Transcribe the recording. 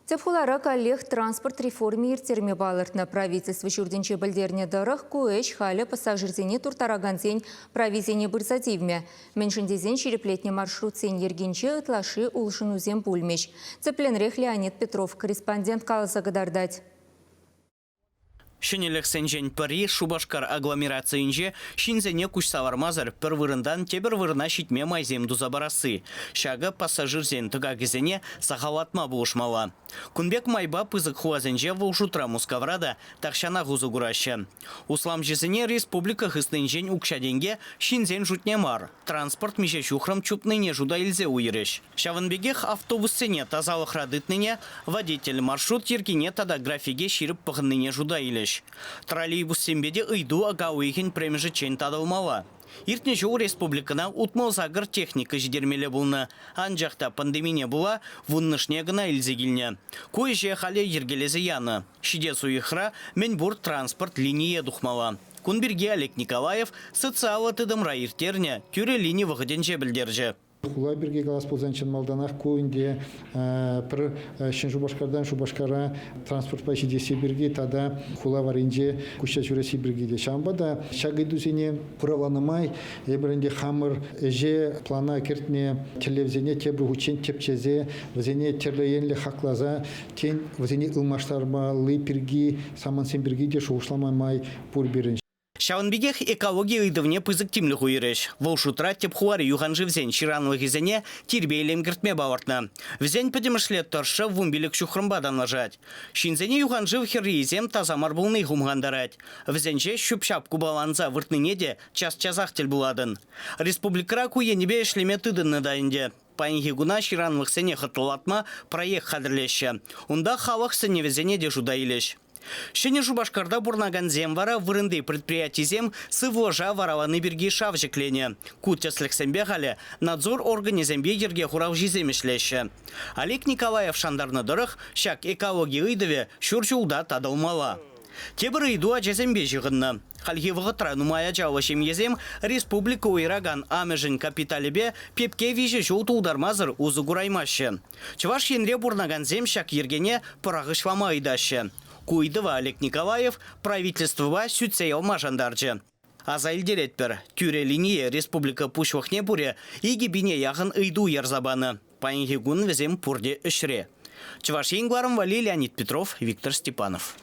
Тепхулара коллег транспорт реформе иртерме балыртна правительство шурденче бельдерне дырых куэш халі пассажирзене туртараганзен провизене бырзадивме. Меншіндезен шереплетне маршрут сен ергенче ытлаши улшынузен пульмеш. Цепленрех Леонид Петров, корреспондент каласа гадардать. Шенелек сенжен пыри Шубашкар агломерацийінже шинзене кушсавармазыр пір вырындан тебір вырына шитме майзем дузабарасы. Шағы пассажирзен тыгагізене сахалатма бұлышмала. Күнбек майба пызык хуазенже вұлшутра мускаврада тақшана ғузы күраші. Услам жезіне республика хыстынжен укшаденге шинзен жұтне мар. Транспорт меже шухрам чупныне жуда илзе уйреш. Шавынбегех автобуссене тазалық радытныне водитель маршрут ергене тада графиге ширіп пығынныне жуда илеш. Троллейбус сембеде ыйду агауихин премежі чен тадылмала. Иртне жоу республикана утмал загыр техника жидермелі бұлны. Анжақта пандемия була вуннышне гына илзегілне. Кой же халі ергелезе яны. Шиде суихра мен бур транспорт линия духмала. Кунберге Олег Николаев социалы тыдымра иртерне тюре линии вғыден жебілдерже. Хула бирге галас ползанчын малданах көйінде пір шын Шубашкардан Шубашкара транспорт пайши десе бирге тада хула варинже куща чурesi бирге де шамбада шагыду зене пураванымай ебірінде хамыр же плана кертне телевизене тебру учен тепчезе вазене терлеенле хаклаза тен вазене ылмаштармалы пирги самансен бирге де шоушламай пур бирин. Шавынбегех экология ыдывне пызык тимлі хуйреш. Волшутра тепхуары юханжы взен ширанлы гизене тирбейлем гіртме бавартна. Взен подемышле торшы вумбелік шухрымбадан лажать. Шинзене юханжы вхерризем тазамар булны хумгандарать. Взенже щупшапку баланза выртныне час-часах тел буладын. Республикара куенебе шлеме тыдынны дайынде. Пайнги гуна ширанлых сене хатылатма проект хадырлеші. Унда халық сене везене де жуда илеш. Шене Шубашкарда бурнаган земвара вырынды предприятизем сывложа вараваны берги шавжеклене. Кутяслых сембегали надзор организембе ерге хурав жиземешлеші. Олег Николаев шандарны дырых шак экология ыйдыве шурчулда тадылмала. Тебір ыйду ажезембе жығынны. Халхи вғытра нумая жауашем езем республика уйраган амежін капиталебе пепке вижі жол тулдармазыр узы гураймашы. Чываш енре бурнаган зем шак ергене пырағышлама ыйдашы. Куйдыва Олег Николаев правительствова сүтсеял мажандаржы. Аза илдеретпір, тюре линии республика пушвахне буре иги бине яғын ыйду ярзабаны. Пайынги гун везем пурде үшре. Чываш енгварым вали Леонид Петров, Виктор Степанов.